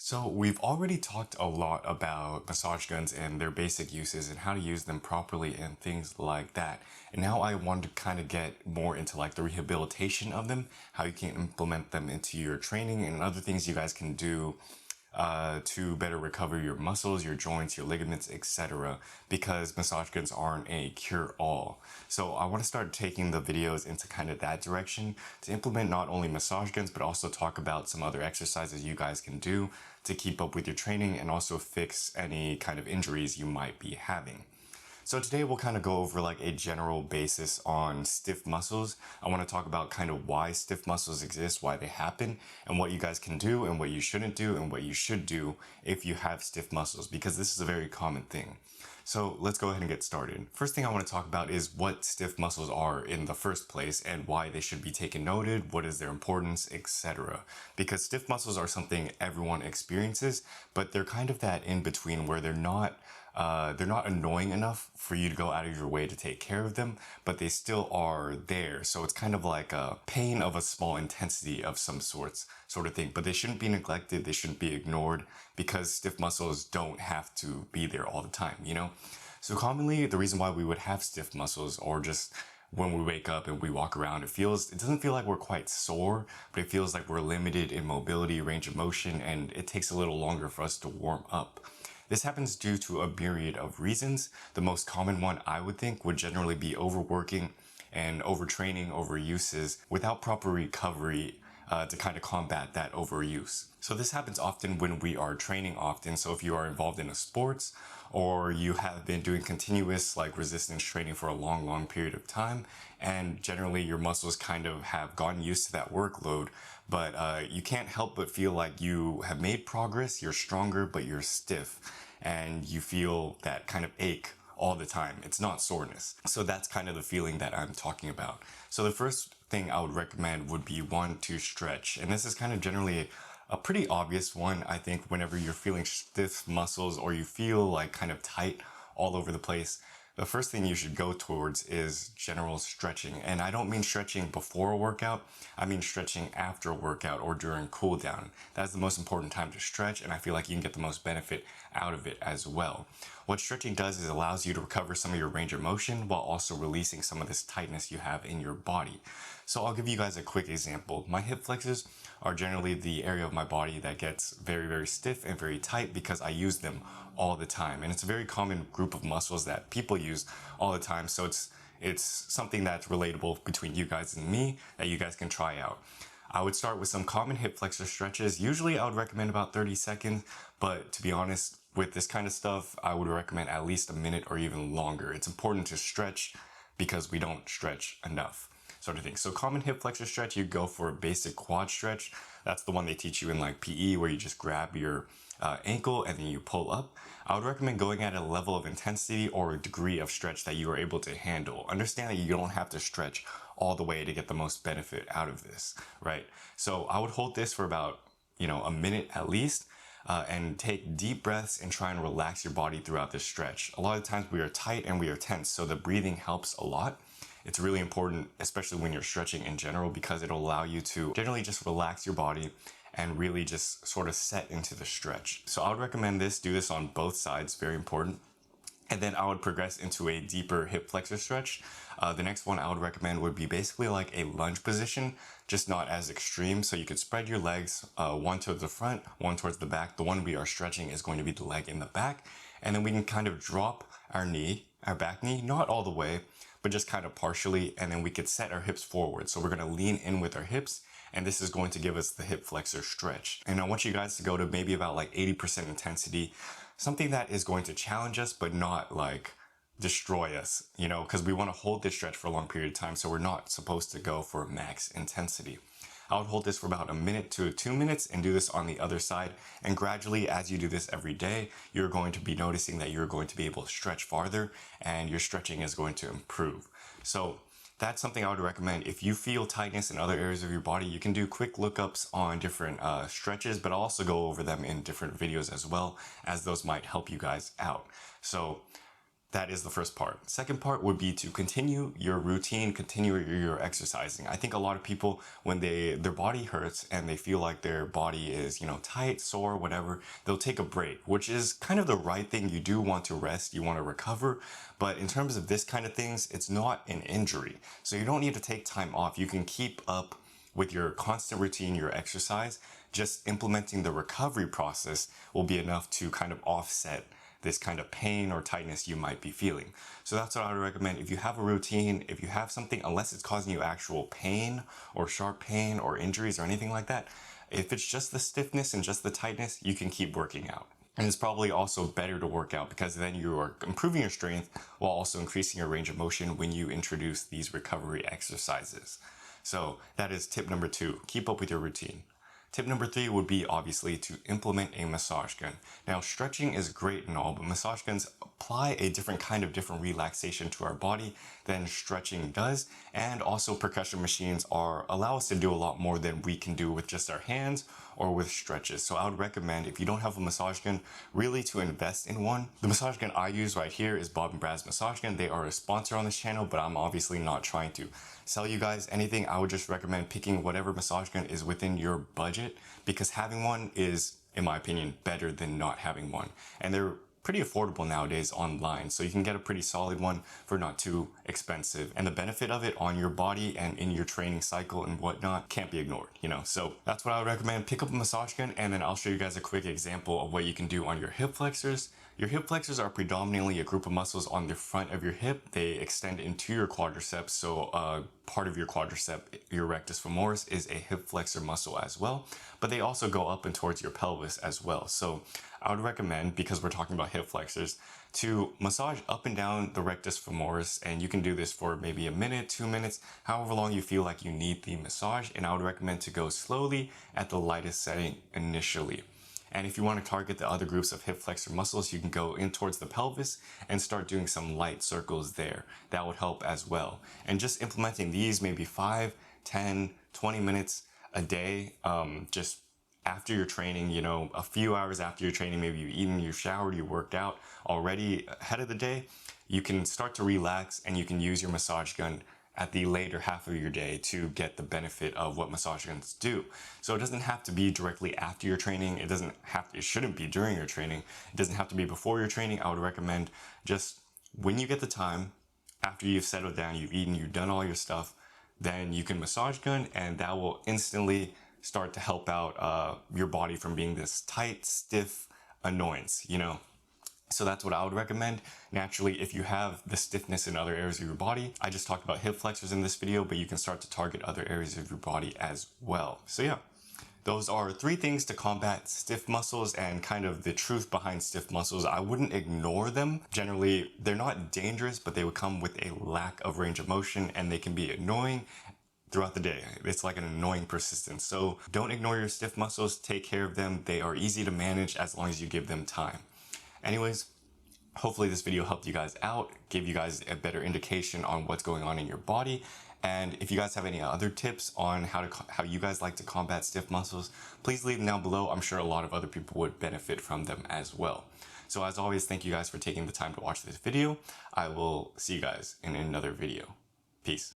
So we've already talked a lot about massage guns and their basic uses and how to use them properly and things like that. And now I want to kind of get more into like the rehabilitation of them, how you can implement them into your training and other things you guys can do to better recover your muscles, your joints, your ligaments, etc. Because massage guns aren't a cure-all. So I want to start taking the videos into kind of that direction to implement not only massage guns, but also talk about some other exercises you guys can do to keep up with your training and also fix any kind of injuries you might be having. So today we'll kind of go over like a general basis on stiff muscles. I want to talk about kind of why stiff muscles exist, why they happen, and what you guys can do and what you shouldn't do and what you should do if you have stiff muscles, because this is a very common thing. So let's go ahead and get started. First thing I want to talk about is what stiff muscles are in the first place and why they should be taken noted, what is their importance, etc. Because stiff muscles are something everyone experiences, but they're kind of that in between where they're not annoying enough for you to go out of your way to take care of them, but they still are there. So it's kind of like a pain of a small intensity of some sort of thing. But they shouldn't be neglected. They shouldn't be ignored because stiff muscles don't have to be there all the time, you know? So commonly the reason why we would have stiff muscles, or just when we wake up and we walk around, it doesn't feel like we're quite sore, but it feels like we're limited in mobility, range of motion, and it takes a little longer for us to warm up. This happens due to a myriad of reasons. The most common one I would think would generally be overworking and overtraining, overuses without proper recovery to kind of combat that overuse. So this happens often when we are training often. So if you are involved in a sports, or you have been doing continuous like resistance training for a long period of time, and generally your muscles kind of have gotten used to that workload, but you can't help but feel like you have made progress, you're stronger, but you're stiff, and you feel that kind of ache all the time. It's not soreness. So that's kind of the feeling that I'm talking about. So the first thing I would recommend would be one, to stretch. And this is kind of generally a pretty obvious one, I think, whenever you're feeling stiff muscles or you feel like kind of tight all over the place. The first thing you should go towards is general stretching. And I don't mean stretching before a workout, I mean stretching after a workout or during cool down. That's the most important time to stretch, and I feel like you can get the most benefit out of it as well. What stretching does is allows you to recover some of your range of motion while also releasing some of this tightness you have in your body. So I'll give you guys a quick example. My hip flexors are generally the area of my body that gets very stiff and very tight because I use them all the time. And it's a very common group of muscles that people use all the time. So it's something that's relatable between you guys and me that you guys can try out. I would start with some common hip flexor stretches. Usually I would recommend about 30 seconds, but to be honest, with this kind of stuff, I would recommend at least a minute or even longer. It's important to stretch because we don't stretch enough, sort of thing. So common hip flexor stretch, you go for a basic quad stretch. That's the one they teach you in like PE, where you just grab your ankle and then you pull up. I would recommend going at a level of intensity or a degree of stretch that you are able to handle. Understand that you don't have to stretch all the way to get the most benefit out of this, right? So I would hold this for about, a minute at least. And take deep breaths and try and relax your body throughout this stretch. A lot of times we are tight and we are tense, so the breathing helps a lot. It's really important, especially when you're stretching in general, because it'll allow you to generally just relax your body and really just sort of set into the stretch. So I would recommend this, do this on both sides, very important. And then I would progress into a deeper hip flexor stretch. The next one I would recommend would be basically like a lunge position, just not as extreme. So you could spread your legs, one towards the front, one towards the back. The one we are stretching is going to be the leg in the back. And then we can kind of drop our knee, our back knee, not all the way, but just kind of partially. And then we could set our hips forward. So we're going to lean in with our hips, and this is going to give us the hip flexor stretch. And I want you guys to go to maybe about like 80% intensity, something that is going to challenge us, but not like destroy us, because we want to hold this stretch for a long period of time. So we're not supposed to go for max intensity. I would hold this for about a minute to 2 minutes and do this on the other side. And gradually, as you do this every day, you're going to be noticing that you're going to be able to stretch farther and your stretching is going to improve. So that's something I would recommend. If you feel tightness in other areas of your body, you can do quick lookups on different stretches, but I'll also go over them in different videos as well, as those might help you guys out. So That is the first part. Second part would be to continue your routine, continue your exercising. I think a lot of people, when their body hurts and they feel like their body is, tight, sore, whatever, they'll take a break, which is kind of the right thing. You do want to rest, you want to recover, but in terms of this kind of things, it's not an injury. So you don't need to take time off. You can keep up with your constant routine, your exercise. Just implementing the recovery process will be enough to kind of offset this kind of pain or tightness you might be feeling. So that's what I would recommend. If you have a routine, if you have something, unless it's causing you actual pain or sharp pain or injuries or anything like that, if it's just the stiffness and just the tightness, you can keep working out. And it's probably also better to work out because then you are improving your strength while also increasing your range of motion when you introduce these recovery exercises. So that is tip number 2, keep up with your routine. Tip number 3 would be obviously to implement a massage gun. Now, stretching is great and all, but massage guns apply a different relaxation to our body than stretching does. And also percussion machines allow us to do a lot more than we can do with just our hands or with stretches. So I would recommend, if you don't have a massage gun, really to invest in one. The massage gun I use right here is Bob and Brad's massage gun. They are a sponsor on this channel, but I'm obviously not trying to sell you guys anything. I would just recommend picking whatever massage gun is within your budget, because having one is, in my opinion, better than not having one. And they're pretty affordable nowadays online, so you can get a pretty solid one for not too expensive. And the benefit of it on your body and in your training cycle and whatnot can't be ignored, So that's what I would recommend. Pick up a massage gun, and then I'll show you guys a quick example of what you can do on your hip flexors. Your hip flexors are predominantly a group of muscles on the front of your hip. They extend into your quadriceps, so part of your quadricep, your rectus femoris, is a hip flexor muscle as well, but they also go up and towards your pelvis as well. So I would recommend, because we're talking about hip flexors, to massage up and down the rectus femoris, and you can do this for maybe a minute, 2 minutes, however long you feel like you need the massage. And I would recommend to go slowly at the lightest setting initially. And if you want to target the other groups of hip flexor muscles, you can go in towards the pelvis and start doing some light circles there. That would help as well. And just implementing these maybe 5, 10, 20 minutes a day, just after your training, a few hours after your training, maybe you've eaten, you've showered, you worked out already ahead of the day, you can start to relax and you can use your massage gun at the later half of your day to get the benefit of what massage guns do. So it doesn't have to be directly after your training. It shouldn't be during your training. It doesn't have to be before your training. I would recommend just when you get the time, after you've settled down, you've eaten, you've done all your stuff, then you can massage gun, and that will instantly start to help out your body from being this tight, stiff annoyance, So that's what I would recommend. Naturally, if you have the stiffness in other areas of your body, I just talked about hip flexors in this video, but you can start to target other areas of your body as well. So yeah, those are 3 things to combat stiff muscles and kind of the truth behind stiff muscles. I wouldn't ignore them. Generally, they're not dangerous, but they would come with a lack of range of motion, and they can be annoying throughout the day. It's like an annoying persistence. So don't ignore your stiff muscles. Take care of them. They are easy to manage as long as you give them time. Anyways, hopefully this video helped you guys out, gave you guys a better indication on what's going on in your body. And if you guys have any other tips on how you guys like to combat stiff muscles, please leave them down below. I'm sure a lot of other people would benefit from them as well. So as always, thank you guys for taking the time to watch this video. I will see you guys in another video. Peace.